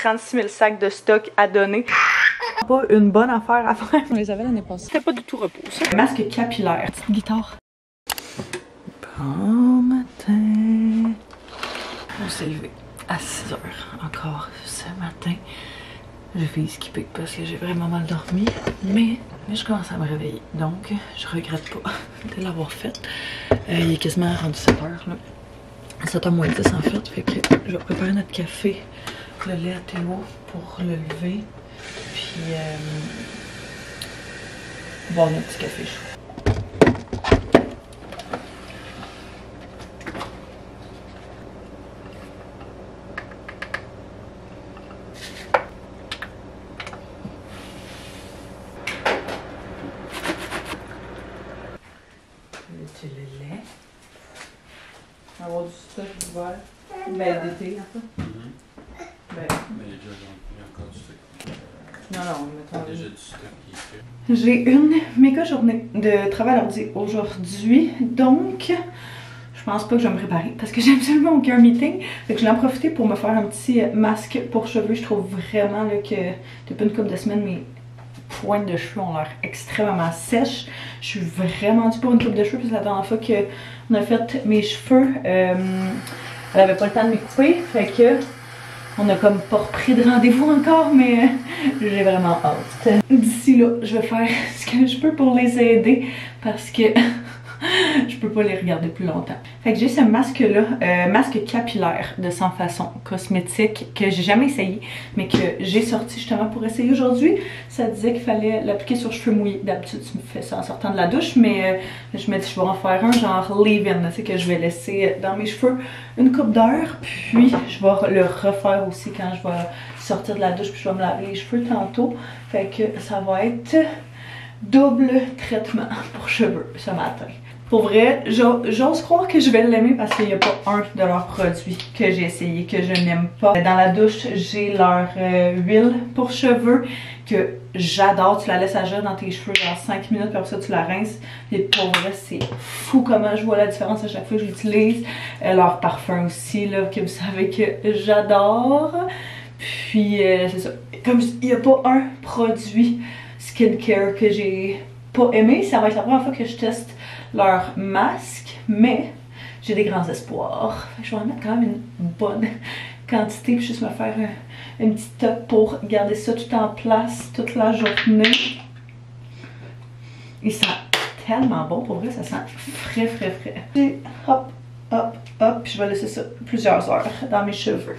36 000 sacs de stock à donner. Pas une bonne affaire à faire. On les avait l'année passée. C'était pas du tout repos, ça. Masque capillaire. Petite guitare. Bon matin. On s'est levé à 6 h encore ce matin. Je vais skipper parce que j'ai vraiment mal dormi. Mais je commence à me réveiller. Donc, je regrette pas de l'avoir fait. Il est quasiment rendu 7 h là. 7 h moins 10 en fait. Fait que je vais préparer notre café. Le lait à Théo pour le lever. Puis, boire notre petit café chaud. Le lait. Avoir du stock d'hiver. Ben, d'été, en fait. Ben, mais il y a encore du stock. Non, mettons. Déjà du stock qui est fait. J'ai une méga journée de travail à l'ordi aujourd'hui, donc je pense pas que je vais me préparer parce que j'ai absolument aucun meeting. Fait que je vais en profiter pour me faire un petit masque pour cheveux. Je trouve vraiment là, que depuis une couple de semaines, mes pointes de cheveux ont l'air extrêmement sèches. Je suis vraiment due pour une coupe de cheveux, puis la dernière fois qu'on a fait mes cheveux, elle avait pas le temps de me couper, fait que on a comme pas repris de rendez-vous encore, mais j'ai vraiment hâte. D'ici là, je vais faire ce que je peux pour les aider parce que je peux pas les regarder plus longtemps. Fait que j'ai ce masque-là, masque capillaire de Sans Façon cosmétique que j'ai jamais essayé, mais que j'ai sorti justement pour essayer aujourd'hui. Ça disait qu'il fallait l'appliquer sur cheveux mouillés. D'habitude, tu me fais ça en sortant de la douche, mais je me dis je vais en faire un genre leave-in, c'est que je vais laisser dans mes cheveux une couple d'heures, puis je vais le refaire aussi quand je vais sortir de la douche, puis je vais me laver les cheveux tantôt. Fait que ça va être double traitement pour cheveux ce matin. Pour vrai, j'ose croire que je vais l'aimer parce qu'il n'y a pas un de leurs produits que j'ai essayé que je n'aime pas. Dans la douche, j'ai leur huile pour cheveux que j'adore. Tu la laisses agir dans tes cheveux dans 5 minutes, puis après ça tu la rinces. Et pour vrai, c'est fou comment je vois la différence à chaque fois que je l'utilise. Leur parfum aussi, là, que vous savez que j'adore. Puis c'est ça. Comme il n'y a pas un produit skincare que j'ai pas aimé, ça va être la première fois que je teste leur masque, mais j'ai des grands espoirs. Je vais en mettre quand même une bonne quantité, puis juste me faire une petite top pour garder ça tout en place toute la journée. Il sent tellement bon, pour vrai, ça sent frais. Et hop, puis je vais laisser ça plusieurs heures dans mes cheveux.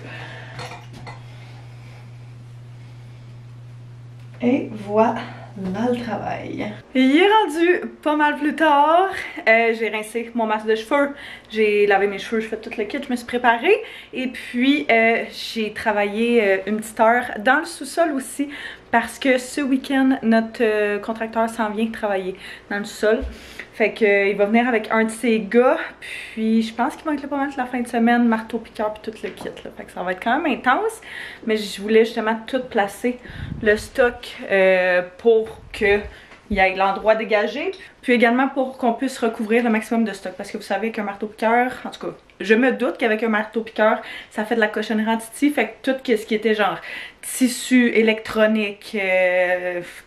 Et voilà le travail. Il est rendu pas mal plus tard. J'ai rincé mon masque de cheveux. J'ai lavé mes cheveux, j'ai fait tout le kit, je me suis préparée. Et puis j'ai travaillé une petite heure dans le sous-sol aussi. Parce que ce week-end, notre contracteur s'en vient travailler dans le sous-sol. Fait qu'il va venir avec un de ses gars. Puis je pense qu'il va être là pas mal toute la fin de semaine, marteau-piqueur puis tout le kit. Là. Fait que ça va être quand même intense. Mais je voulais justement tout placer le stock pour qu'il y ait l'endroit dégagé. Puis également pour qu'on puisse recouvrir le maximum de stock. Parce que vous savez qu'un marteau-piqueur, en tout cas, je me doute qu'avec un marteau-piqueur, ça fait de la cochonnerie en titi. Fait que tout ce qui était genre tissu, électronique,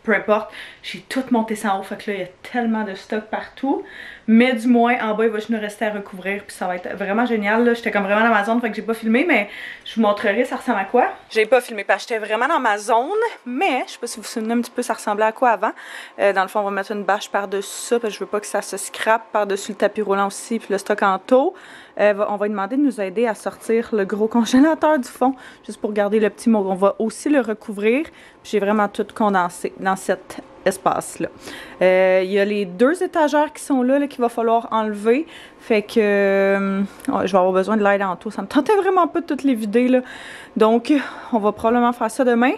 peu importe, j'ai tout monté ça en haut. Fait que là, il y a tellement de stock partout. Mais du moins, en bas, il va juste nous rester à recouvrir. Puis ça va être vraiment génial. J'étais comme vraiment dans ma zone, fait que j'ai pas filmé. Mais je vous montrerai ça ressemble à quoi. J'ai pas filmé parce que j'étais vraiment dans ma zone. Mais je sais pas si vous vous souvenez un petit peu, ça ressemblait à quoi avant. Dans le fond, on va mettre une bâche par-dessus ça. Parce que je veux pas que ça se scrape par-dessus le tapis roulant aussi. Puis le stock en taux. On va lui demander de nous aider à sortir le gros congélateur du fond. Juste pour garder le petit mot. On va aussi le recouvrir. J'ai vraiment tout condensé dans cet espace-là. Il y a les 2 étagères qui sont là qu'il va falloir enlever. Fait que je vais avoir besoin de l'aide en tout. Ça me tentait vraiment pas de toutes les vider là. Donc, on va probablement faire ça demain.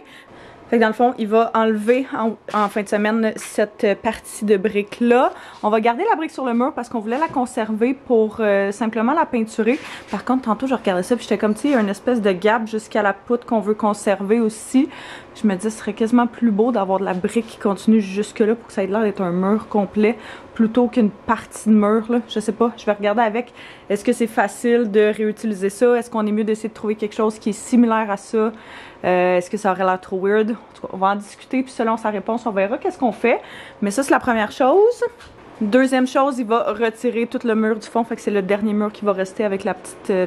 Fait que dans le fond, il va enlever en fin de semaine cette partie de brique-là. On va garder la brique sur le mur parce qu'on voulait la conserver pour simplement la peinturer. Par contre, tantôt, je regardais ça puis j'étais comme, tu sais, il y a une espèce de gap jusqu'à la poutre qu'on veut conserver aussi. Je me dis, ce serait quasiment plus beau d'avoir de la brique qui continue jusque-là pour que ça ait l'air d'être un mur complet plutôt qu'une partie de mur, là. Je sais pas, je vais regarder avec. Est-ce que c'est facile de réutiliser ça? Est-ce qu'on est mieux d'essayer de trouver quelque chose qui est similaire à ça? Est-ce que ça aurait l'air trop weird? En tout cas, on va en discuter, puis selon sa réponse, on verra qu'est-ce qu'on fait. Mais ça, c'est la première chose. Deuxième chose, il va retirer tout le mur du fond, fait que c'est le dernier mur qui va rester avec le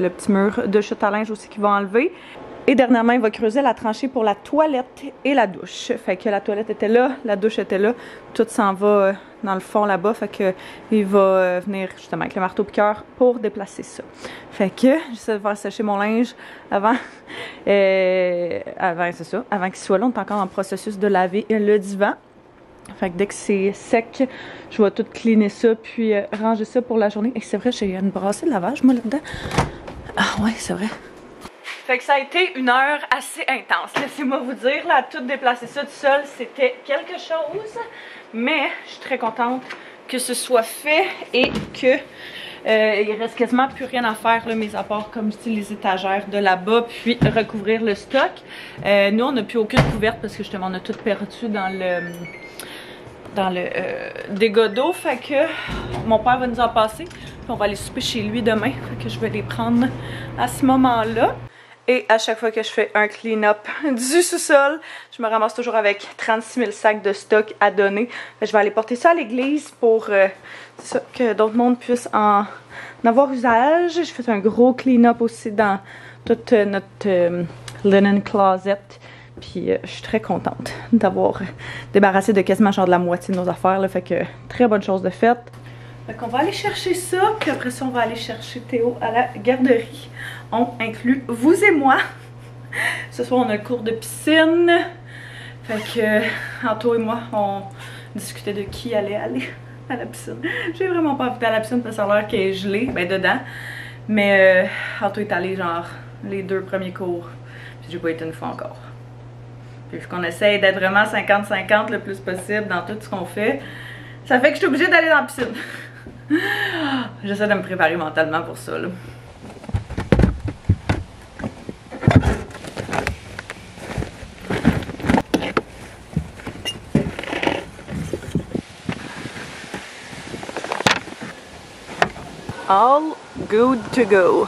petit mur de chute à linge aussi qu'il va enlever. Et dernièrement, il va creuser la tranchée pour la toilette et la douche. Fait que la toilette était là, la douche était là, tout s'en va dans le fond là-bas. Fait que il va venir justement avec le marteau-piqueur pour déplacer ça. Fait que j'essaie de faire sécher mon linge avant, c'est ça, avant qu'il soit là. On est encore en processus de laver le divan. Fait que dès que c'est sec, je vais tout cleaner ça puis ranger ça pour la journée. Et c'est vrai, j'ai une brassée de lavage moi là-dedans. Ah ouais, c'est vrai. Fait que ça a été une heure assez intense. Laissez-moi vous dire, là, tout déplacer ça tout seul, c'était quelque chose. Mais je suis très contente que ce soit fait et que il reste quasiment plus rien à faire, là, mis à part, comme je dis, les étagères de là-bas, puis recouvrir le stock. Nous, on n'a plus aucune couverte parce que justement, on a tout perdu dans le dégât d'eau. Fait que mon père va nous en passer. Puis on va aller souper chez lui demain. Fait que je vais les prendre à ce moment-là. Et à chaque fois que je fais un clean-up du sous-sol, je me ramasse toujours avec 36 000 sacs de stock à donner. Je vais aller porter ça à l'église pour que d'autres mondes puissent en avoir usage. J'ai fait un gros clean-up aussi dans toute notre linen closet. Puis je suis très contente d'avoir débarrassé de quasiment genre de la moitié de nos affaires. Là, fait que très bonne chose de faite. Fait qu'on va aller chercher ça, puis après ça, on va aller chercher Théo à la garderie. On inclut vous et moi. Ce soir, on a le cours de piscine. Fait que Anto et moi, on discutait de qui allait aller à la piscine. J'ai vraiment pas envie d'aller à la piscine parce que ça a l'air qu'elle est gelée, ben dedans. Mais Anto est allé genre les 2 premiers cours. Puis j'ai pas été une fois encore. Puis vu qu'on essaye d'être vraiment 50-50 le plus possible dans tout ce qu'on fait, ça fait que je suis obligée d'aller dans la piscine. J'essaie de me préparer mentalement pour ça, là. All good to go.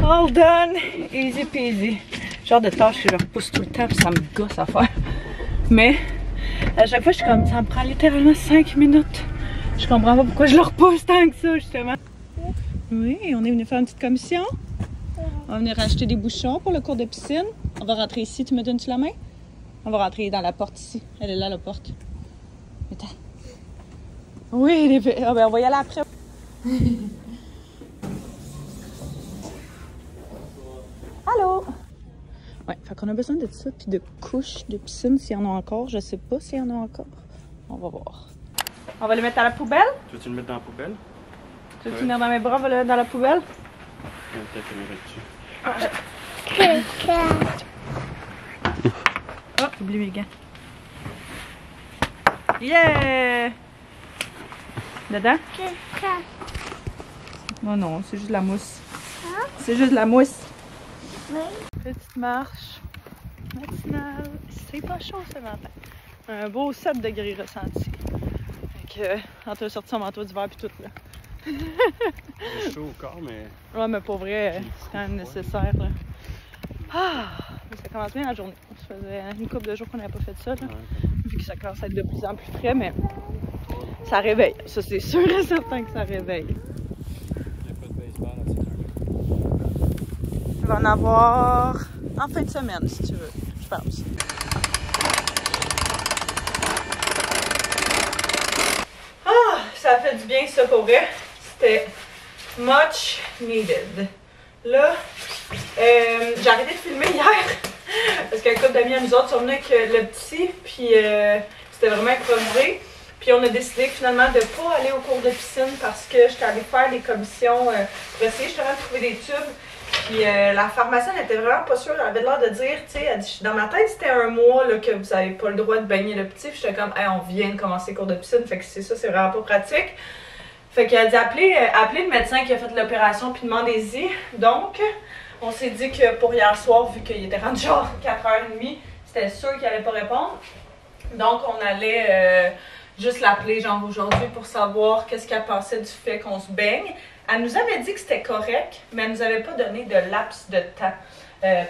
All done, easy peasy. Genre de tâche que je repousse tout le temps puis ça me gosse à faire. Mais à chaque fois je suis comme ça me prend littéralement 5 minutes. Je comprends pas pourquoi je le repousse tant que ça justement. Oui, on est venu faire une petite commission. On va venir acheter des bouchons pour le cours de piscine. On va rentrer ici, tu me donnes-tu la main? On va rentrer dans la porte ici. Elle est là la porte. Attends. Oui, ah ben on va y aller après. Allô? Ouais, fait qu'on a besoin de ça, puis de couches de piscine s'il y en a encore. Je sais pas s'il y en a encore. On va voir. On va les mettre à la poubelle? Tu veux-tu le mettre dans la poubelle? Tu veux finir dans mes bras, on va le mettre dans la poubelle? Peut-être que je dessus. Oh, oublie mes gants. Yeah! Dedans? Non, non, c'est juste de la mousse. Hein? C'est juste de la mousse. Oui. Petite marche matinale. C'est pas chaud ce matin. Un beau 7 degrés ressenti. Fait que, entre sortir son manteau d'hiver puis tout là. C'est chaud au corps, mais. Ouais, mais pour vrai, c'est quand même nécessaire là. Ah! Ça commence bien la journée. Ça faisait une couple de jours qu'on n'avait pas fait ça là. Ouais. Vu que ça commence à être de plus en plus frais, mais ça réveille. Ça, c'est sûr et certain que ça réveille. Il n'y a pas de baseball à cette heure-là. Il va en avoir en fin de semaine, si tu veux, je pense. Ah! Ça fait du bien, ça, pour vrai. C'était much needed. Là, j'ai arrêté de filmer hier parce qu'un couple d'amis à nous autres sont venus avec le petit, puis c'était vraiment improvisé. Puis on a décidé finalement de ne pas aller au cours de piscine parce que j'étais allée faire des commissions pour essayer justement de trouver des tubes. Puis la pharmacienne n'était vraiment pas sûre, elle avait l'air de dire, tu sais, dans ma tête c'était 1 mois là, que vous n'avez pas le droit de baigner le petit. Puis j'étais comme, hey, on vient de commencer le cours de piscine, fait que c'est ça, c'est vraiment pas pratique. Fait qu'elle a dit appelez le médecin qui a fait l'opération puis demandez-y. Donc, on s'est dit que pour hier soir, vu qu'il était rendu genre 4h30, c'était sûr qu'il allait pas répondre. Donc, on allait juste l'appeler, genre, aujourd'hui pour savoir qu'est-ce qu'elle pensait du fait qu'on se baigne. Elle nous avait dit que c'était correct, mais elle nous avait pas donné de laps de temps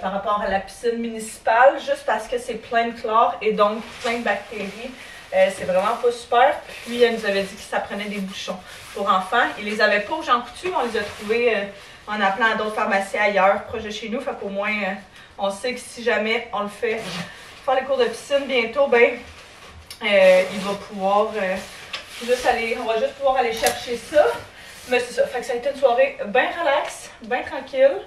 par rapport à la piscine municipale, juste parce que c'est plein de chlore et donc plein de bactéries. C'est vraiment pas super. Puis, elle nous avait dit que ça prenait des bouchons pour enfants. Ils les avaient pas au Jean Coutu, on les a trouvés en appelant à d'autres pharmacies ailleurs, proche de chez nous. Fait qu'au moins, on sait que si jamais on le fait faire les cours de piscine bientôt, ben, il va pouvoir juste aller, on va juste pouvoir aller chercher ça. Mais c'est ça, fait que ça a été une soirée bien relax, bien tranquille.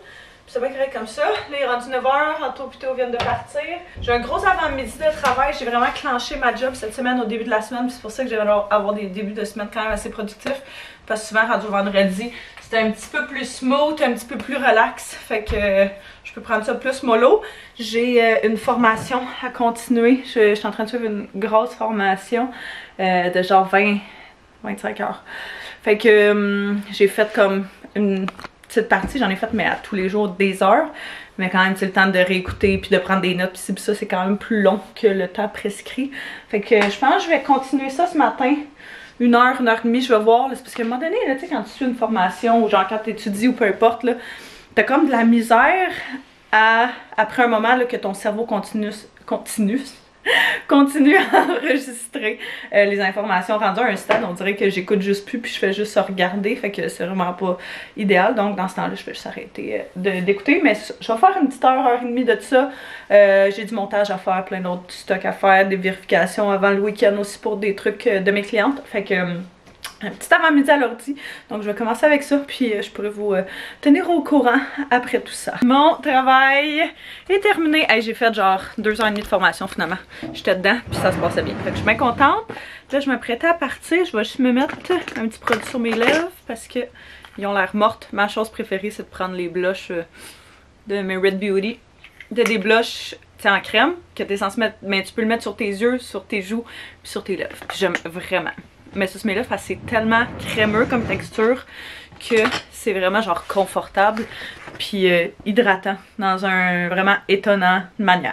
C'est bien correct comme ça. Là, il est rendu 9h, Anto et Théo viennent de partir. J'ai un gros avant-midi de travail. J'ai vraiment clenché ma job cette semaine au début de la semaine. C'est pour ça que j'aimerais avoir des débuts de semaine quand même assez productifs. Parce que souvent, rendu au vendredi, c'était un petit peu plus smooth, un petit peu plus relax. Fait que je peux prendre ça plus mollo. J'ai une formation à continuer. Je suis en train de suivre une grosse formation de genre 20-25 heures. Fait que j'ai fait comme une petite partie, j'en ai fait mais à tous les jours des heures, mais quand même c'est le temps de réécouter puis de prendre des notes, puis ça c'est quand même plus long que le temps prescrit. Fait que je pense que je vais continuer ça ce matin, 1 heure, 1 heure et demie, je vais voir, c'est parce qu'à un moment donné, tu sais, quand tu suis une formation ou genre quand tu étudies ou peu importe, là, t'as comme de la misère après un moment là, que ton cerveau continue à enregistrer les informations rendues à un stade. On dirait que j'écoute juste plus puis je fais juste regarder, fait que c'est vraiment pas idéal. Donc dans ce temps-là, je vais juste arrêter d'écouter. Mais je vais faire une petite heure et demie de ça. J'ai du montage à faire, plein d'autres stocks à faire, des vérifications avant le week-end aussi pour des trucs de mes clientes. Fait que un petit avant-midi à l'ordi. Donc je vais commencer avec ça, puis je pourrais vous tenir au courant après tout ça. Mon travail est terminé. Hey, j'ai fait genre 2h30 de formation finalement. J'étais dedans, puis ça se passait bien. Fait que je suis bien contente. Là, je m'apprêtais à partir. Je vais juste me mettre un petit produit sur mes lèvres parce que ils ont l'air mortes. Ma chose préférée, c'est de prendre les blushs de mes Red Beauty. Des blushs en crème que tu es censé mettre, mais tu peux le mettre sur tes yeux, sur tes joues, puis sur tes lèvres. J'aime vraiment. Mais sur mes lèvres, c'est tellement crémeux comme texture que c'est vraiment genre confortable puis hydratant dans un vraiment étonnant manière.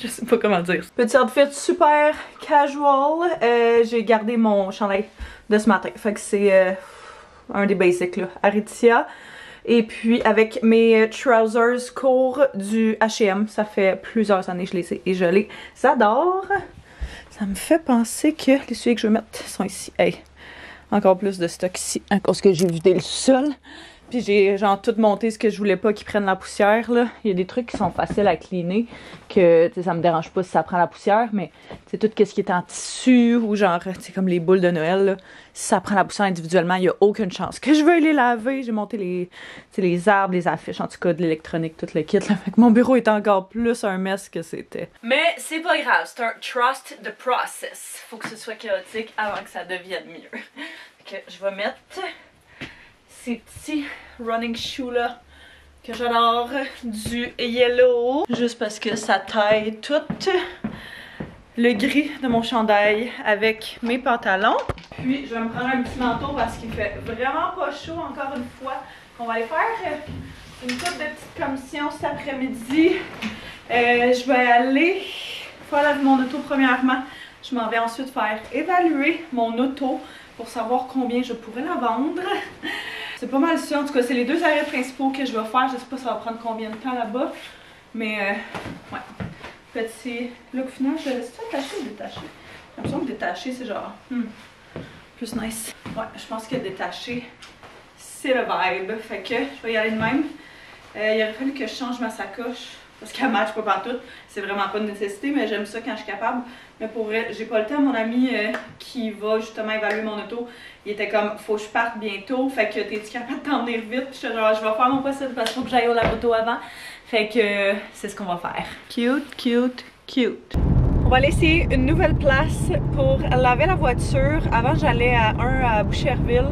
Je sais pas comment dire. Petit outfit super casual. J'ai gardé mon chandail de ce matin. Fait que c'est un des basics là. Aritzia. Et puis avec mes trousers courts du H&M. Ça fait plusieurs années que je les ai et je les adore. Ça me fait penser que les souliers que je vais mettre sont ici. Hey, encore plus de stock ici, à cause que j'ai vidé le sol. Puis j'ai genre tout monté ce que je voulais pas qu'ils prennent la poussière, là. Il y a des trucs qui sont faciles à cleaner, que ça me dérange pas si ça prend la poussière, mais c'est tout ce qui est en tissu ou genre, c'est comme les boules de Noël, là. Si ça prend la poussière individuellement, il y a aucune chance que je veuille les laver. J'ai monté les arbres, les affiches, en tout cas de l'électronique, tout le kit, là. Fait que mon bureau est encore plus un mess que c'était. Mais c'est pas grave, c'est un trust the process. Faut que ce soit chaotique avant que ça devienne mieux. Fait que je vais mettre ces petits running shoes là que j'adore, du yellow, juste parce que ça taille tout le gris de mon chandail avec mes pantalons. Puis je vais me prendre un petit manteau parce qu'il fait vraiment pas chaud encore une fois. On va aller faire une couple de petites commissions cet après-midi. Je vais aller faire laver mon auto premièrement. Je m'en vais ensuite faire évaluer mon auto pour savoir combien je pourrais la vendre. C'est pas mal ça, en tout cas c'est les 2 arrêts principaux que je vais faire. Je sais pas ça va prendre combien de temps là-bas. Mais ouais. Petit look final, je laisse ça attaché ou détaché? J'ai l'impression que détaché c'est genre plus nice. Ouais, je pense que détaché c'est le vibe. Fait que je vais y aller de même. Il aurait fallu que je change ma sacoche parce qu'elle match pas partout. C'est vraiment pas de nécessité, mais j'aime ça quand je suis capable. Mais pour vrai, j'ai pas le temps. Mon ami qui va justement évaluer mon auto, il était comme faut que je parte bientôt. Fait que t'es-tu capable de t'en venir vite? Puis genre je vais faire mon possible parce qu'il faut que j'aille au labo avant. Fait que c'est ce qu'on va faire. Cute, cute, cute. On va aller essayer une nouvelle place pour laver la voiture. Avant j'allais à Boucherville.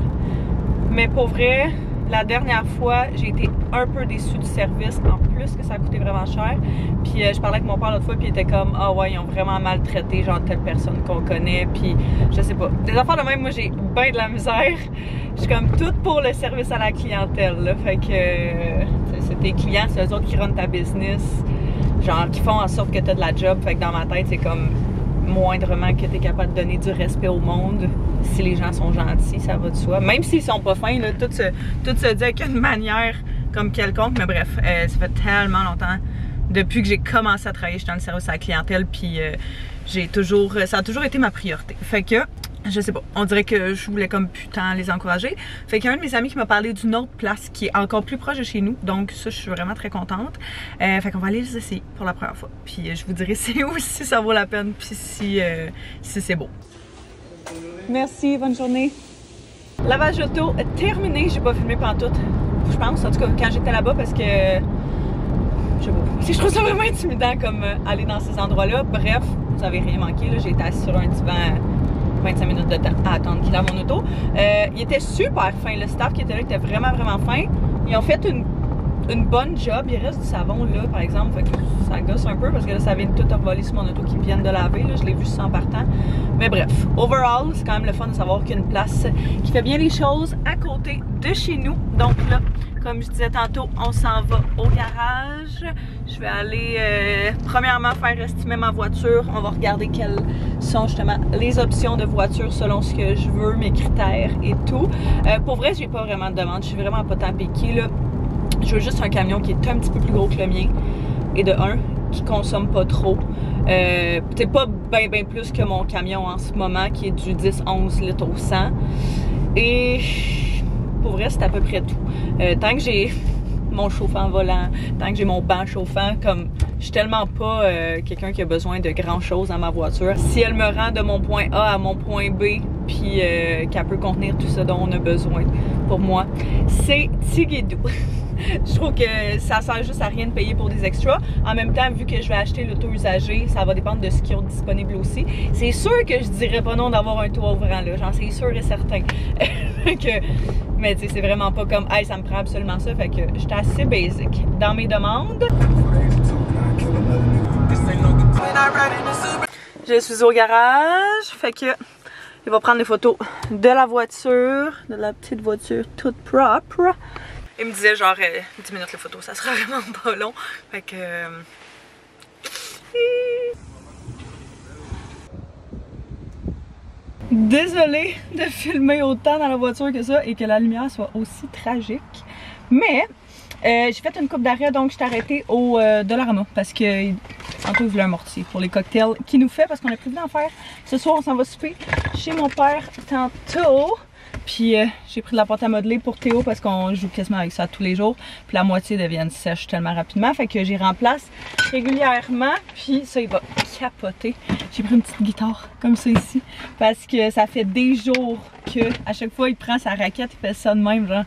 Mais pour vrai, la dernière fois, j'ai été un peu déçue du service, en plus que ça a coûté vraiment cher. Puis je parlais avec mon père l'autre fois, puis il était comme « Ah ouais, ils ont vraiment maltraité genre telle personne qu'on connaît. » Puis je sais pas. Des affaires de même, moi j'ai bien de la misère. Je suis comme toute pour le service à la clientèle, là. Fait que c'est tes clients, c'est eux autres qui runnent ta business. genre qui font en sorte que t'as de la job. Fait que dans ma tête, c'est comme moindrement que t'es capable de donner du respect au monde. Si les gens sont gentils, ça va de soi. Même s'ils sont pas fins, là, tout se dit avec une manière comme quelconque. Mais bref, ça fait tellement longtemps. Depuis que j'ai commencé à travailler, je suis dans le service à la clientèle, puis ça a toujours été ma priorité. Fait que, je sais pas, on dirait que je voulais comme putain les encourager. Fait qu'il y a un de mes amis qui m'a parlé d'une autre place qui est encore plus proche de chez nous. Donc ça, je suis vraiment très contente. Fait qu'on va aller les essayer pour la première fois. Puis je vous dirai si ça vaut la peine, puis si c'est beau. Merci, bonne journée. Lavage auto terminé, j'ai pas filmé pantoute. Je pense, en tout cas, quand j'étais là-bas, parce que je trouve ça vraiment intimidant comme aller dans ces endroits-là. Bref, vous avez rien manqué, là. J'ai été assise sur un divan 25 minutes de temps à attendre qu'il lave mon auto. Il était super fin, le staff qui était là était vraiment fin. Ils ont fait une bonne job. Il reste du savon là, par exemple, fait que ça gosse un peu parce que là, ça vient de tout revoler sur mon auto qu'ils viennent de laver. Là. Je l'ai vu sans partant. Mais bref, overall, c'est quand même le fun de savoir qu'il y a une place qui fait bien les choses à côté de chez nous. Donc là, comme je disais tantôt, on s'en va au garage. Je vais aller premièrement faire estimer ma voiture. On va regarder quelles sont justement les options de voiture selon ce que je veux, mes critères et tout. Pour vrai, j'ai pas vraiment de demande. Je suis vraiment pas tant piquée là. Je veux juste un camion qui est un petit peu plus gros que le mien. Et de un, qui consomme pas trop. Peut-être pas bien plus que mon camion en ce moment qui est du 10-11 litres au 100. Et pour vrai, c'est à peu près tout. Tant que j'ai mon chauffant volant, tant que j'ai mon banc chauffant, comme je suis tellement pas quelqu'un qui a besoin de grand chose dans ma voiture. Si elle me rend de mon point A à mon point B, puis qu'elle peut contenir tout ce dont on a besoin, pour moi, c'est tigidou. Je trouve que ça sert juste à rien de payer pour des extras. En même temps, vu que je vais acheter l'auto usagé, ça va dépendre de ce qu'ils ont disponible aussi. C'est sûr que je dirais pas non d'avoir un toit ouvrant là, j'en suis sûr et certain. Mais tu sais, c'est vraiment pas comme hey, ça me prend absolument ça. Fait que j'étais assez basic dans mes demandes. Je suis au garage, fait que il va prendre des photos de la voiture, de la petite voiture toute propre. Il me disait genre 10 minutes la photo, ça sera vraiment pas long. Fait que... Désolée de filmer autant dans la voiture que ça et que la lumière soit aussi tragique. Mais j'ai fait une coupe d'arrêt, donc je suis arrêtée au Dollarama parce que tantôt il voulait un mortier pour les cocktails qu'il nous fait parce qu'on a prévu d'en faire. Ce soir on s'en va souper chez mon père tantôt. Puis j'ai pris de la pâte à modeler pour Théo parce qu'on joue quasiment avec ça tous les jours. Puis la moitié devient sèche tellement rapidement. Fait que j'y remplace régulièrement. Puis ça, il va capoter. J'ai pris une petite guitare comme ça ici. Parce que ça fait des jours que à chaque fois il prend sa raquette, il fait ça de même genre.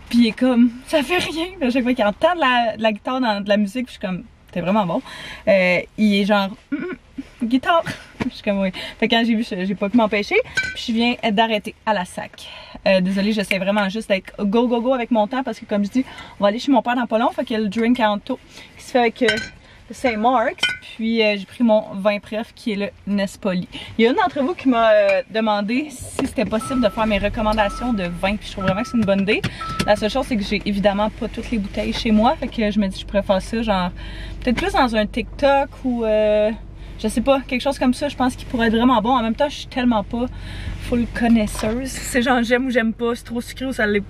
Puis il est comme, ça fait rien. Puis à chaque fois qu'il entend de la guitare dans de la musique, puis je suis comme, c'est vraiment bon. Il est genre, guitare. Je suis comme oui. Fait que quand j'ai vu, j'ai pas pu m'empêcher. Puis je viens d'arrêter à la SAC. Désolée, j'essaie vraiment juste d'être go avec mon temps parce que comme je dis, on va aller chez mon père dans pas long. Fait qu'il y a le drink à Anto qui se fait avec le Saint Mark's. Puis j'ai pris mon vin préf qui est le Nespoli. Il y a une d'entre vous qui m'a demandé si c'était possible de faire mes recommandations de vin. Puis je trouve vraiment que c'est une bonne idée. La seule chose c'est que j'ai évidemment pas toutes les bouteilles chez moi. Fait que je me dis que je pourrais faire ça genre peut-être plus dans un TikTok ou je sais pas, quelque chose comme ça, je pense qu'il pourrait être vraiment bon. En même temps, je suis tellement pas full connaisseuse. C'est genre j'aime ou j'aime pas, c'est trop sucré ou ça l'est,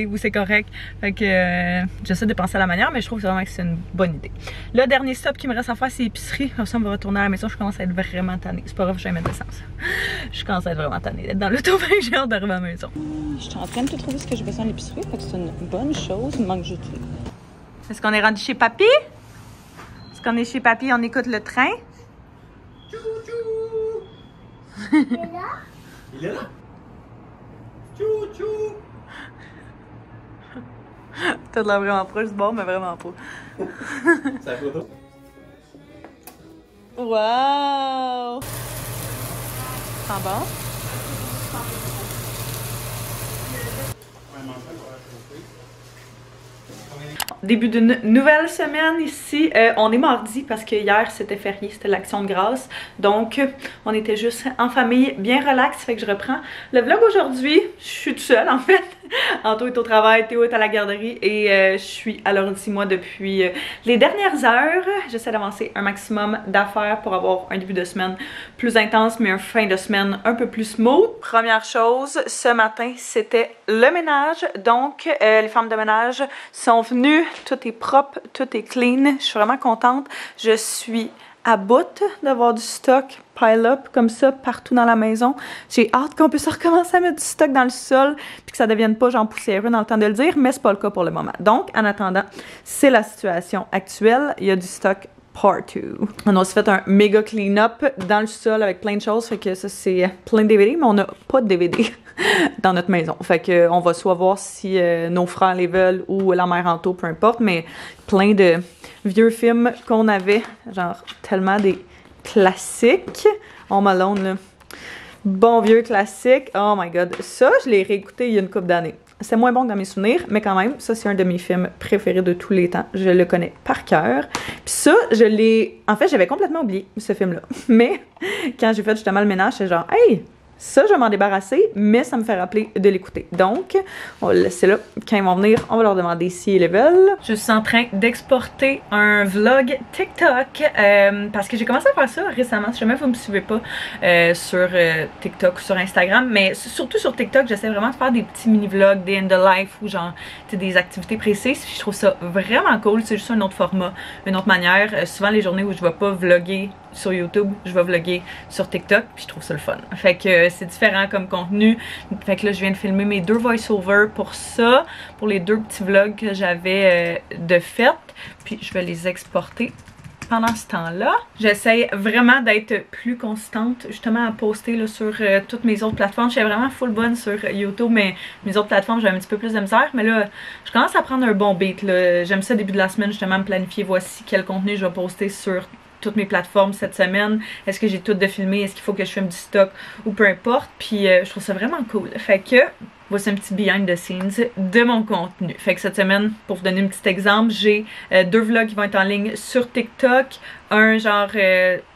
ou c'est correct. Fait que j'essaie de penser à la manière, mais je trouve vraiment que c'est une bonne idée. Le dernier stop qui me reste à faire, c'est l'épicerie. Comme ça, on va retourner à la maison. Je commence à être vraiment tannée. C'est pas grave, je vais mettre d'essence. Je commence à être vraiment tannée d'être dans l'auto, fait que j'ai hâte d'arriver à la maison. Je suis en train de tout trouver ce que j'ai besoin à l'épicerie, fait que c'est une bonne chose. Il manque juste. Est-ce qu'on est rendu chez papy? Est-ce qu'on est chez papy? On écoute le train? Il est là? Il est là? Tchou tchou! T'as de l'air vraiment proche du bord, mais vraiment pas. C'est la photo? Wow! Sent bon? Début d'une nouvelle semaine ici. On est mardi parce que hier c'était férié, c'était l'Action de grâce. Donc on était juste en famille, bien relax. Fait que je reprends le vlog aujourd'hui. Je suis toute seule en fait. Anto est au travail, Théo est à la garderie et je suis à l'ordi moi depuis les dernières heures. J'essaie d'avancer un maximum d'affaires pour avoir un début de semaine plus intense mais un fin de semaine un peu plus smooth. Première chose, ce matin, c'était le ménage. Donc, les femmes de ménage sont venues. Tout est propre, tout est clean. Je suis vraiment contente. Je suis à bout d'avoir du stock pile-up comme ça partout dans la maison. J'ai hâte qu'on puisse recommencer à mettre du stock dans le sol puis que ça devienne pas genre poussiéreux dans le temps de le dire, mais c'est pas le cas pour le moment. Donc, en attendant, c'est la situation actuelle. Il y a du stock partout. On a aussi fait un méga clean-up dans le sol avec plein de choses, fait que ça c'est plein de DVD, mais on n'a pas de DVD dans notre maison. Fait que on va soit voir si nos frères les veulent ou la mère Anto, peu importe, mais plein de vieux films qu'on avait, genre tellement des classiques. Home Alone, là. Bon vieux classique. Oh my god. Ça, je l'ai réécouté il y a une couple d'années. C'est moins bon que dans mes souvenirs, mais quand même, ça, c'est un de mes films préférés de tous les temps. Je le connais par cœur. Puis ça, je l'ai... En fait, j'avais complètement oublié ce film-là. Mais quand j'ai fait justement le ménage, c'est genre, hey! Ça, je vais m'en débarrasser, mais ça me fait rappeler de l'écouter. Donc, on va le laisser là. Quand ils vont venir, on va leur demander s'ils le veulent. Je suis en train d'exporter un vlog TikTok parce que j'ai commencé à faire ça récemment. Si jamais vous ne me suivez pas sur TikTok ou sur Instagram, mais surtout sur TikTok, j'essaie vraiment de faire des petits mini-vlogs, des end of life ou genre des activités précises. Puis je trouve ça vraiment cool. C'est juste un autre format, une autre manière. Souvent, les journées où je ne vais pas vlogger sur YouTube, je vais vlogger sur TikTok, puis je trouve ça le fun. Fait que c'est différent comme contenu. Fait que là, je viens de filmer mes 2 voice-over pour ça, pour les 2 petits vlogs que j'avais de fait. Puis je vais les exporter pendant ce temps-là. J'essaye vraiment d'être plus constante, justement, à poster là, sur toutes mes autres plateformes. Je suis vraiment full bonne sur YouTube, mais mes autres plateformes, j'ai un petit peu plus de misère. Mais là, je commence à prendre un bon beat. J'aime ça, début de la semaine, justement, me planifier. Voici quel contenu je vais poster sur toutes mes plateformes cette semaine. Est-ce que j'ai tout de filmer? Est-ce qu'il faut que je filme du stock? Ou peu importe. Puis je trouve ça vraiment cool. Fait que voici un petit behind the scenes de mon contenu. Fait que cette semaine, pour vous donner un petit exemple, j'ai 2 vlogs qui vont être en ligne sur TikTok. Un genre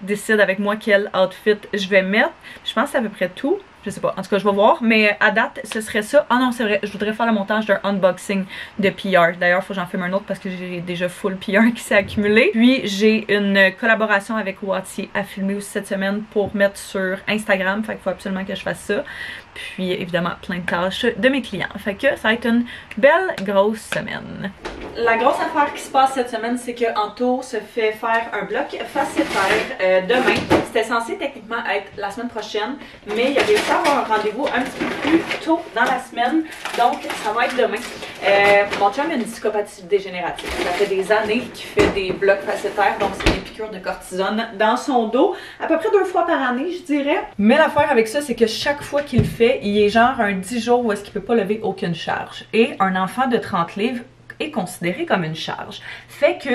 décide avec moi quel outfit je vais mettre. Je pense que c'est à peu près tout. Je sais pas, en tout cas je vais voir, mais à date ce serait ça. Ah non, c'est vrai, je voudrais faire le montage d'un unboxing de PR. D'ailleurs, il faut que j'en filme un autre parce que j'ai déjà full PR qui s'est accumulé. Puis j'ai une collaboration avec Wattier à filmer aussi cette semaine pour mettre sur Instagram. Fait qu'il faut absolument que je fasse ça. Puis évidemment plein de tâches de mes clients. Fait que ça va être une belle grosse semaine. La grosse affaire qui se passe cette semaine, c'est que Anto se fait faire un bloc fasciateur demain. C'était censé techniquement être la semaine prochaine, mais il y avait aussi avoir un rendez-vous un petit peu plus tôt dans la semaine, donc ça va être demain. Mon chum a une psychopathie dégénérative. Ça fait des années qu'il fait des blocs fasciautaires, donc c'est des piqûres de cortisone dans son dos, à peu près 2 fois par année, je dirais. Mais l'affaire avec ça, c'est que chaque fois qu'il le fait, il est genre un 10 jours où est-ce qu'il peut pas lever aucune charge. Et un enfant de 30 livres est considéré comme une charge. Fait que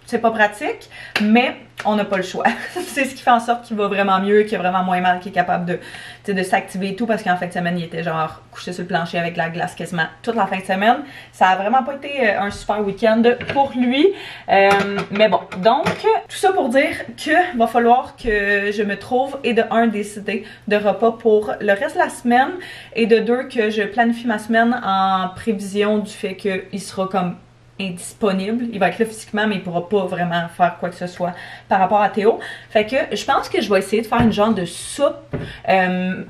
c'est pas pratique, mais on n'a pas le choix. C'est ce qui fait en sorte qu'il va vraiment mieux, qu'il a vraiment moins mal, qu'il est capable de s'activer et tout, parce qu'en fin de semaine, il était genre couché sur le plancher avec la glace quasiment toute la fin de semaine. Ça a vraiment pas été un super week-end pour lui. Mais bon, donc, tout ça pour dire que va falloir que je me trouve et de 1, décider de repas pour le reste de la semaine et de 2, que je planifie ma semaine en prévision du fait qu'il sera comme indisponible. Il va être là physiquement, mais il pourra pas vraiment faire quoi que ce soit par rapport à Théo. Fait que je pense que je vais essayer de faire une genre de soupe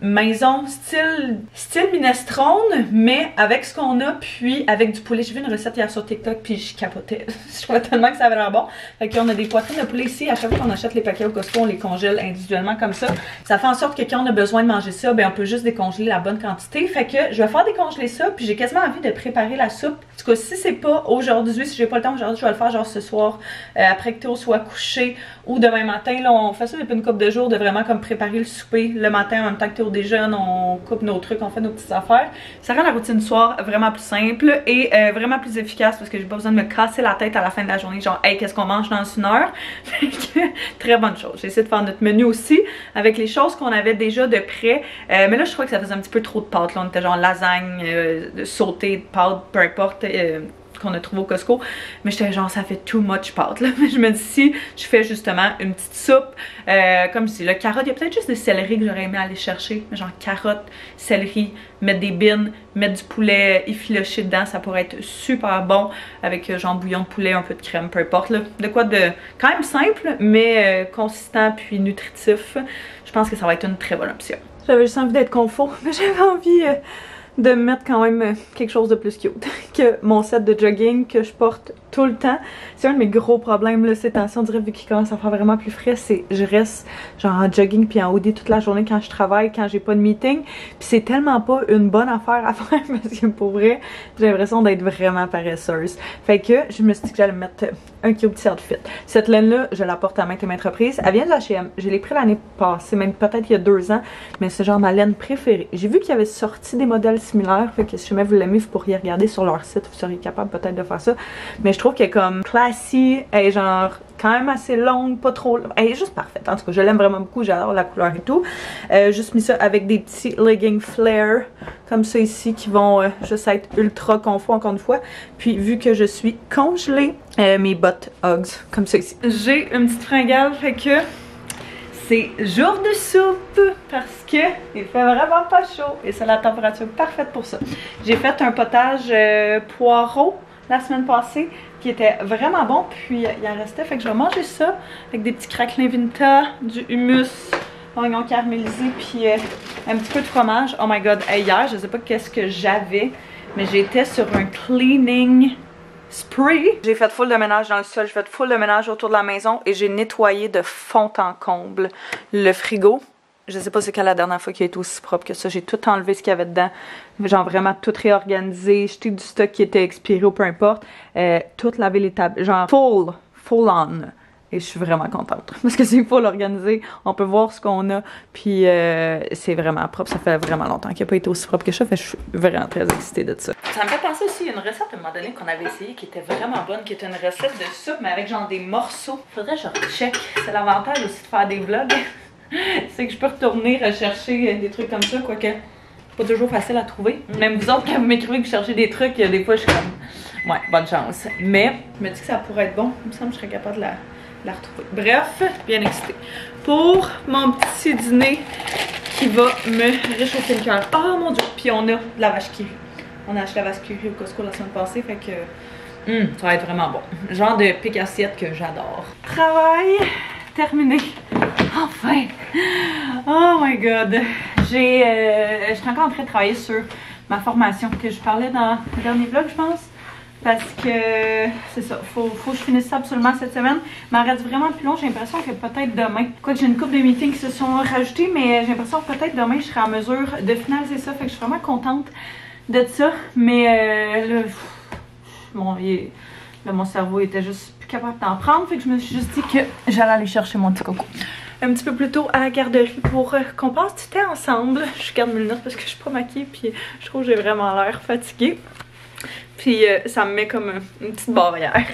maison, style minestrone, mais avec ce qu'on a, puis avec du poulet. J'ai vu une recette hier sur TikTok, puis je capotais. Je trouvais tellement que ça avait l'air bon. Fait qu'on a des poitrines de poulet ici. À chaque fois qu'on achète les paquets au Costco, on les congèle individuellement comme ça. Ça fait en sorte que quand on a besoin de manger ça, ben on peut juste décongeler la bonne quantité. Fait que je vais faire décongeler ça, puis j'ai quasiment envie de préparer la soupe. En tout cas, si c'est pas aujourd'hui, si j'ai pas le temps aujourd'hui, je vais le faire genre ce soir, après que Théo soit couché, ou demain matin. Là, on fait ça depuis une couple de jours, de vraiment comme préparer le souper le matin en même temps que Théo déjeune, on coupe nos trucs, on fait nos petites affaires. Ça rend la routine du soir vraiment plus simple et vraiment plus efficace parce que j'ai pas besoin de me casser la tête à la fin de la journée, genre hey, qu'est-ce qu'on mange dans 1 heure? Très bonne chose. J'ai essayé de faire notre menu aussi avec les choses qu'on avait déjà de près, mais là je crois que ça faisait un petit peu trop de pâtes. Là, on était genre lasagne, sauté, pâtes, peu importe. qu'on a trouvé au Costco. Mais j'étais genre, ça fait too much pâte là. Mais je me dis, si je fais justement une petite soupe, comme je dis, le carotte, il y a peut-être juste des céleris que j'aurais aimé aller chercher. Genre carottes, céleri, mettre des bines, mettre du poulet effiloché dedans, ça pourrait être super bon avec genre bouillon de poulet, un peu de crème, peu importe là. De quoi de quand même simple, mais consistant puis nutritif. Je pense que ça va être une très bonne option. J'avais juste envie d'être confort, mais j'avais envie de mettre quand même quelque chose de plus cute que mon set de jogging que je porte tout le temps. C'est un de mes gros problèmes là, ces temps-ci, on dirait, vu qu'il commence à faire vraiment plus frais, c'est je reste genre en jogging puis en hoodie toute la journée quand je travaille, quand j'ai pas de meeting, puis c'est tellement pas une bonne affaire à faire parce que pour vrai, j'ai l'impression d'être vraiment paresseuse. Fait que je me suis dit que j'allais mettre un cute petit outfit. Cette laine-là, je la porte à maintes et maintes reprises. Elle vient de H&M. Je l'ai pris l'année passée, même peut-être il y a 2 ans, mais c'est genre ma laine préférée. J'ai vu qu'il y avait sorti des modèles similaires, fait que si jamais vous l'aimez, vous pourriez regarder sur leur site, vous seriez capable peut-être de faire ça. Mais je trouve qu'elle est comme classy, elle est genre quand même assez longue, pas trop... Elle est juste parfaite. En tout cas, je l'aime vraiment beaucoup, j'adore la couleur et tout. Juste mis ça avec des petits leggings flare, comme ça ici, qui vont juste être ultra confort encore une fois. Puis vu que je suis congelée, mes bottes Uggs, comme ça ici. J'ai une petite fringale, fait que c'est jour de soupe parce que il fait vraiment pas chaud et c'est la température parfaite pour ça. J'ai fait un potage poireau la semaine passée qui était vraiment bon, puis il en restait, fait que je vais manger ça avec des petits craquelins Vinta, du hummus, oignon caramélisé, puis un petit peu de fromage. Oh my god, hier, je sais pas qu'est-ce que j'avais, mais j'étais sur un cleaning spree. J'ai fait full de ménage dans le sol, j'ai fait full de ménage autour de la maison et j'ai nettoyé de fond en comble le frigo. Je sais pas c'est quand la dernière fois qu'il a été aussi propre que ça. J'ai tout enlevé ce qu'il y avait dedans. Genre vraiment tout réorganisé, jeté du stock qui était expiré ou peu importe. Tout laver les tables. Genre full on. Et je suis vraiment contente. Parce que c'est full organisé. On peut voir ce qu'on a. Puis c'est vraiment propre. Ça fait vraiment longtemps qu'il n'a pas été aussi propre que ça. Fait que je suis vraiment très excitée de ça. Ça me fait penser aussi à une recette à un moment donné qu'on avait essayé qui était vraiment bonne. Qui était une recette de soupe mais avec genre des morceaux. Faudrait que je recheck. C'est l'avantage aussi de faire des vlogs. C'est que je peux retourner rechercher des trucs comme ça, quoique c'est pas toujours facile à trouver. Même vous autres, quand vous m'écrivez que vous cherchez des trucs, des fois je suis comme ouais, bonne chance. Mais je me dis que ça pourrait être bon. Il me semble que je serais capable de la retrouver. Bref, bien excitée. Pour mon petit dîner qui va me réchauffer le cœur. Oh mon dieu! Puis on a de la vache qui rit. On a acheté la vache qui rit au Costco la semaine passée, fait que ça va être vraiment bon. Genre de pique assiette que j'adore. Travail terminé. Enfin! Oh my god! J'étais encore en train de travailler sur ma formation que je parlais dans le dernier vlog, je pense. Parce que c'est ça, faut que je finisse ça absolument cette semaine. Il m'en reste vraiment plus long, j'ai l'impression que peut-être demain. Quoique j'ai une couple de meetings qui se sont rajoutés, mais j'ai l'impression que peut-être demain je serai en mesure de finaliser ça. Fait que je suis vraiment contente de ça. Mais là, mon cerveau était juste plus capable d'en prendre. Fait que je me suis juste dit que j'allais aller chercher mon petit coco un petit peu plus tôt à la garderie pour qu'on passe du temps ensemble. Je garde mes lunettes parce que je suis pas maquillée puis je trouve que j'ai vraiment l'air fatiguée. Puis ça me met comme une petite barrière.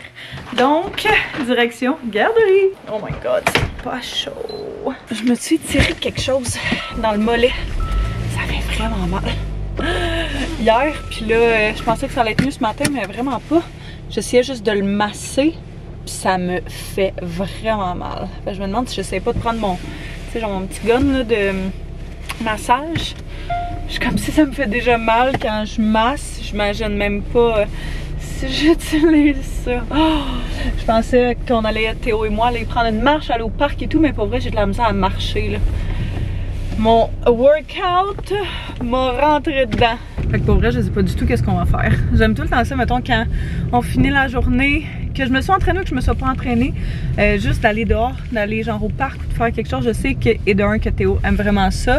Donc, direction garderie. Oh my god, c'est pas chaud. Je me suis tiré quelque chose dans le mollet. Ça fait vraiment mal. Hier, puis là, je pensais que ça allait être mieux ce matin, mais vraiment pas. J'essayais juste de le masser. Puis ça me fait vraiment mal. Fait que je me demande si j'essaie pas de prendre mon, tu sais, genre mon petit gun là, de massage. Je suis comme si ça me fait déjà mal quand je masse. J'imagine même pas si j'utilise ça. Oh, je pensais qu'on allait, Théo et moi, aller prendre une marche, aller au parc et tout, mais pour vrai, j'ai de la misère à marcher là. Mon workout m'a rentré dedans. Fait que pour vrai, je sais pas du tout qu'est-ce qu'on va faire. J'aime tout le temps ça, mettons, quand on finit la journée, que je me suis entraînée ou que je me sois pas entraînée, juste d'aller dehors, d'aller genre au parc ou de faire quelque chose. Je sais que, et de un, que Théo aime vraiment ça.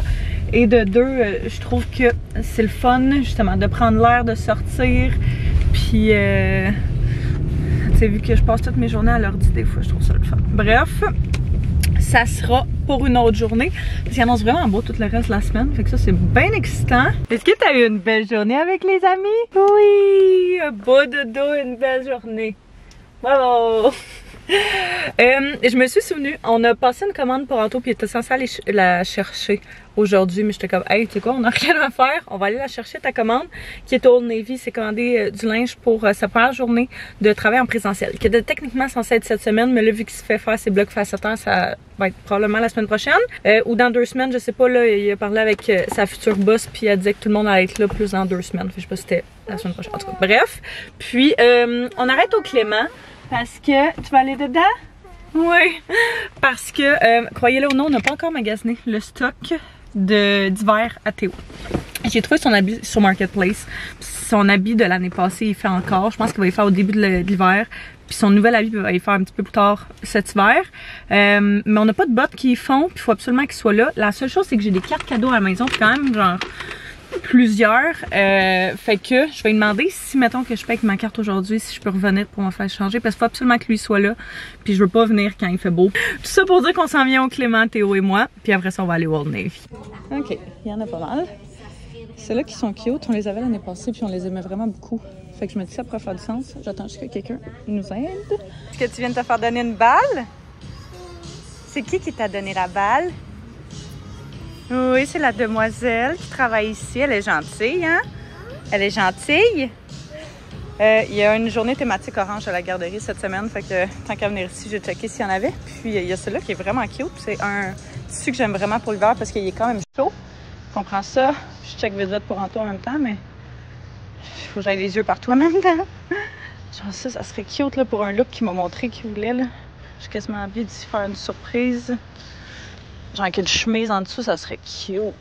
Et de deux, je trouve que c'est le fun, justement, de prendre l'air, de sortir. Puis, tu sais, vu que je passe toutes mes journées à l'ordi, des fois, je trouve ça le fun. Bref, ça sera pour une autre journée. Parce qu'il annonce vraiment beau tout le reste de la semaine. Fait que ça, c'est bien excitant. Est-ce que tu as eu une belle journée avec les amis? Oui! Un beau dodo, une belle journée. Bravo! Je me suis souvenue, on a passé une commande pour Anto puis il était censé aller la chercher aujourd'hui, mais j'étais comme hey, tu sais quoi, on n'a rien à faire, on va aller la chercher ta commande qui est au Old Navy. C'est commandé du linge pour sa première journée de travail en présentiel, qui était techniquement censé être cette semaine, mais là vu qu'il se fait faire ses blocs faceteurs, ça va être probablement la semaine prochaine ou dans 2 semaines, je sais pas. Là il a parlé avec sa future boss puis elle disait que tout le monde allait être là plus dans 2 semaines, je sais pas si c'était la semaine prochaine, en tout cas bref. Puis on arrête au Clément parce que tu vas aller dedans. Oui, parce que croyez-le ou non, on n'a pas encore magasiné le stock d'hiver à Théo. J'ai trouvé son habit sur Marketplace. Son habit de l'année passée, il fait encore. Je pense qu'il va y faire au début de l'hiver. Puis son nouvel habit va y faire un petit peu plus tard cet hiver. Mais on n'a pas de bottes qui y font. Puis il faut absolument qu'ils soient là. La seule chose, c'est que j'ai des cartes cadeaux à la maison. Puis quand même, genre plusieurs. Fait que je vais lui demander si, mettons que je paye avec ma carte aujourd'hui, si je peux revenir pour me faire changer. Parce qu'il faut absolument que lui soit là. Puis je veux pas venir quand il fait beau. Tout ça pour dire qu'on s'en vient au Clément, Théo et moi. Puis après ça, on va aller au Old Navy. Ok, il y en a pas mal. Ceux-là qui sont cute, on les avait l'année passée puis on les aimait vraiment beaucoup. Fait que je me dis ça pourrait faire du sens. J'attends juste que quelqu'un nous aide. Est-ce que tu viens de te faire donner une balle? C'est qui t'a donné la balle? Oui, c'est la demoiselle qui travaille ici. Elle est gentille, hein? Elle est gentille. Il y a une journée thématique orange à la garderie cette semaine. Fait que tant qu'à venir ici, j'ai checké s'il y en avait. Puis il y a celui-là qui est vraiment cute. C'est un tissu que j'aime vraiment pour l'hiver parce qu'il est quand même chaud. Je comprends ça. Je check vite vite pour Anto en même temps, mais il faut que j'aille les yeux partout en même temps. Genre ça serait cute là, pour un look qu'il m'a montré qu'il voulait. J'ai quasiment envie d'y faire une surprise. Genre avec une chemise en dessous, ça serait cute.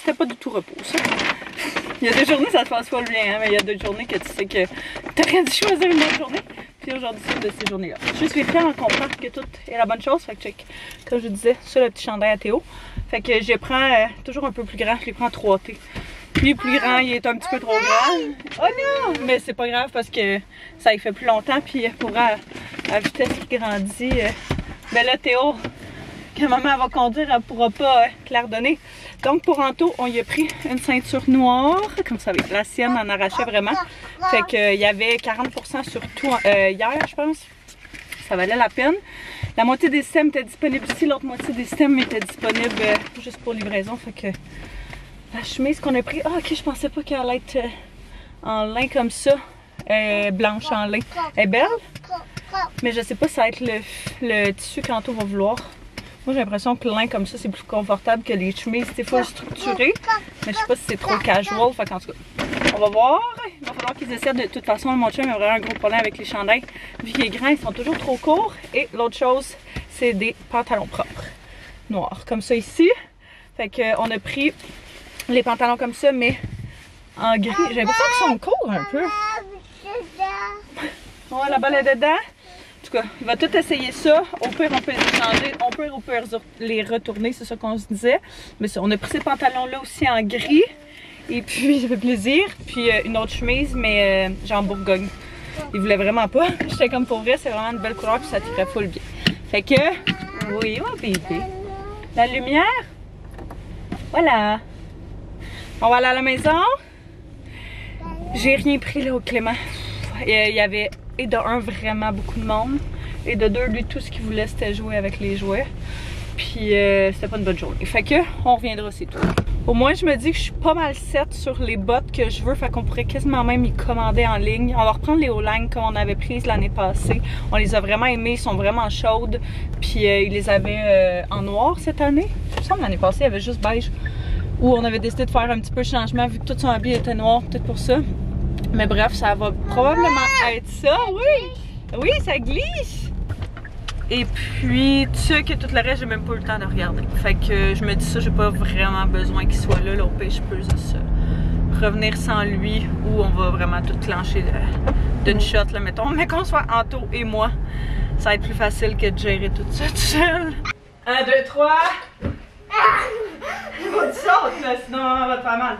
C'était pas du tout repos, ça. Il y a des journées, ça se passe pas bien, hein, mais il y a d'autres journées que tu sais que t'as rien dû choisir une bonne journée. Puis aujourd'hui, c'est une de ces journées-là. Je suis fière en comprendre que tout est la bonne chose. Fait que check, comme je disais, ça, le petit chandail à Théo. Fait que je prends toujours un peu plus grand, je les prends 3T. Puis plus grand, il est un petit peu trop grand. Oh non! Mais c'est pas grave parce que ça y fait plus longtemps. Puis pour à vitesse qui grandit, ben là, Théo, que maman va conduire, elle pourra pas te la redonner. Donc pour Anto, on y a pris une ceinture noire. Comme vous savez, la sienne en arrachait vraiment. Fait qu'il y avait 40% sur tout hier, je pense. Ça valait la peine. La moitié des systèmes était disponible ici, l'autre moitié des systèmes était disponible juste pour livraison. Fait que la chemise qu'on a pris, ok, je pensais pas qu'elle allait être en lin comme ça, blanche en lin. Elle est belle, mais je sais pas si ça va être le tissu qu'Anto va vouloir. Moi, j'ai l'impression que le lin comme ça, c'est plus confortable que les chemises. C'est full structuré, mais je sais pas si c'est trop casual. Fait qu'en tout cas, on va voir. Il va falloir qu'ils essaient de toute façon. Mon chum a vraiment un gros problème avec les chandails. Vu qu'il est grand, ils sont toujours trop courts. Et l'autre chose, c'est des pantalons propres, noirs. Comme ça ici. Fait qu'on a pris les pantalons comme ça, mais en gris. J'ai l'impression qu'ils sont courts un peu. Ouais, la balle est dedans. En tout cas, il va tout essayer ça. Au pire, on peut les changer. Au pire, les retourner. C'est ça qu'on se disait. Mais ça, on a pris ces pantalons-là aussi en gris. Et puis, ça fait plaisir. Puis, une autre chemise, mais genre Bourgogne. Il voulait vraiment pas. J'étais comme pour vrai, c'est vraiment une belle couleur. Puis, ça tirait full bien. Fait que, oui, oh bébé. La lumière. Voilà. On va aller à la maison. J'ai rien pris là au Clément. Il y avait... Et de un, vraiment beaucoup de monde. Et de deux, lui, tout ce qu'il voulait, c'était jouer avec les jouets. Puis c'était pas une bonne journée. Fait que, on reviendra, c'est tout. Au moins, je me dis que je suis pas mal set sur les bottes que je veux. Fait qu'on pourrait quasiment même y commander en ligne. On va reprendre les Olang comme on avait prises l'année passée. On les a vraiment aimées. Ils sont vraiment chaudes. Puis ils les avaient en noir cette année. Il me semble l'année passée, il y avait juste beige. Ou on avait décidé de faire un petit peu de changement vu que tout son habit était noir. Peut-être pour ça. Mais bref, ça va probablement être ça, oui! Oui, ça glisse! Et puis, tu sais que tout le reste, j'ai même pas eu le temps de regarder. Fait que je me dis ça, j'ai pas vraiment besoin qu'il soit là. Là, au pire, je peux juste revenir sans lui ou on va vraiment tout clencher d'une shot, là, mettons. Mais qu'on soit Anto et moi Ça va être plus facile que de gérer tout ça tout seul. 1, 2, 3. Faut que tu sautes là, sinon on va te faire mal.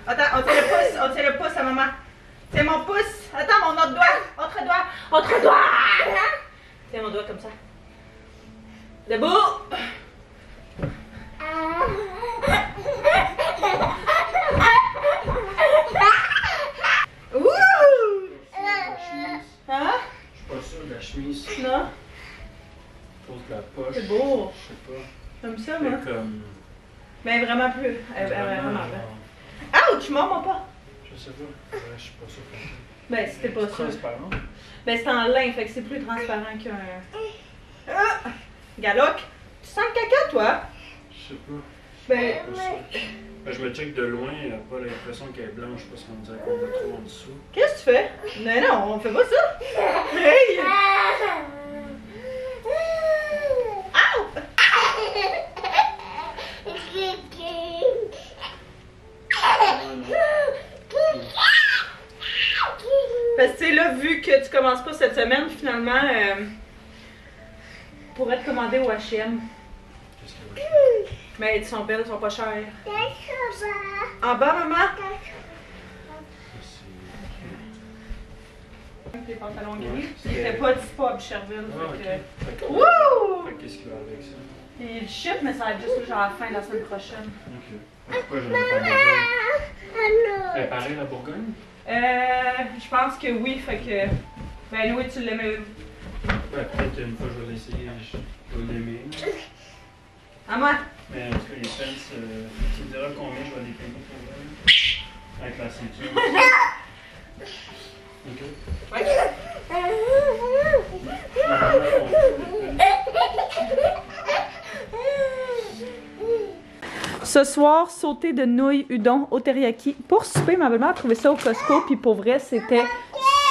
Attends, on tient le pouce à maman. Tiens mon pouce. Attends, mon autre doigt. Autre doigt. Tiens mon doigt comme ça. Debout. Ouh! Hein? Je suis pas sûr de la chemise. Non? Pose la poche. C'est beau. Je sais pas. Comme ça, moi. C'est comme. Mais vraiment plus. Vraiment belle. Ouch! Mords-moi pas. Je sais pas. Je suis pas sûr. Ben, si t'es pas sûr. Transparent. Ben, c'est en lin, fait que c'est plus transparent qu'un. Ah! Galoc! Tu sens le caca, toi? Je sais pas. Ben. Ben, je me check de loin, elle a pas l'impression qu'elle est blanche parce qu'on dirait qu'on va trop en dessous. Qu'est-ce que tu fais? Non, on fait pas ça! Hey! Ow! Parce que tu sais, là, vu que tu commences pas cette semaine, finalement, pourrais te commander au H&M. Qu'est-ce que Mais ils sont belles, ils sont pas chères. En bas, maman? Les pantalons gris. Il était pas dispo à Boucherville. Wouh! Qu'est-ce qu'il y a avec ça? Il ship, mais ça va être juste genre à la fin de la semaine prochaine. Ok. Pourquoi je n'ai pas Bourgogne? Elle est pareille la Bourgogne? Je pense que oui, fait que. Ben, Louis, tu l'aimais. Ouais, peut-être une fois je vais l'essayer, je vais l'aimer. À moi? Mais en tout cas, les fans, tu me diras combien je vais les payer pour elle. Avec la ceinture. Ok. Ouais. Ce soir, sauté de nouilles udon au teriyaki. Pour souper, ma belle-mère a trouvé ça au Costco, puis pour vrai, c'était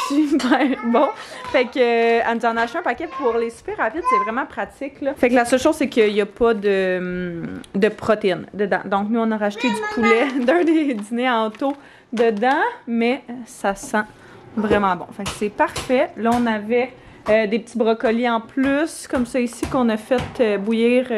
super bon. Fait que elle nous en a acheté un paquet pour les super rapides, c'est vraiment pratique là. Fait que la seule chose, c'est qu'il n'y a pas de protéines dedans. Donc nous, on a racheté du poulet d'un des dîners en taux dedans, mais ça sent vraiment bon. Fait que c'est parfait. Là, on avait des petits brocolis en plus, comme ça ici, qu'on a fait bouillir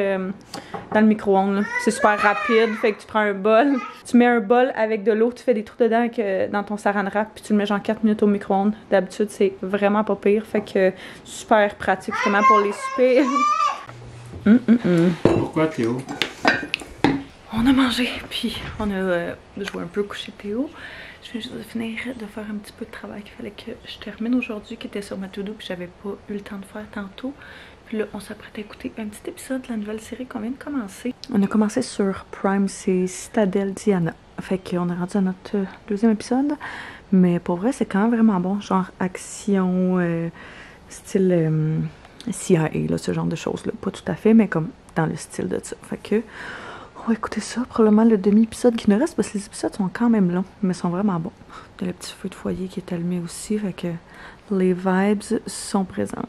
dans le micro-ondes. C'est super rapide, fait que tu prends un bol, tu mets un bol avec de l'eau, tu fais des trous dedans avec, dans ton saran wrap, puis tu le mets genre 4 minutes au micro-ondes. D'habitude, c'est vraiment pas pire, fait que super pratique justement pour les soupers. Pourquoi Théo? On a mangé, puis on a joué un peu, couché Théo. Je viens juste de finir de faire un petit peu de travail qu'il fallait que je termine aujourd'hui, qui était sur ma to-do, puis j'avais pas eu le temps de faire tantôt. Puis là, on s'apprête à écouter un petit épisode de la nouvelle série qu'on vient de commencer. On a commencé sur Prime, c'est Citadel Diana. Fait qu'on est rendu à notre deuxième épisode. Mais pour vrai, c'est quand même vraiment bon. Genre action, style CIA, là, ce genre de choses-là. Pas tout à fait, mais comme dans le style de ça. Fait que on va écouter ça, probablement le demi-épisode qui nous reste, parce que les épisodes sont quand même longs, mais sont vraiment bons. Il y a le petit feu de foyer qui est allumé aussi, fait que les vibes sont présentes.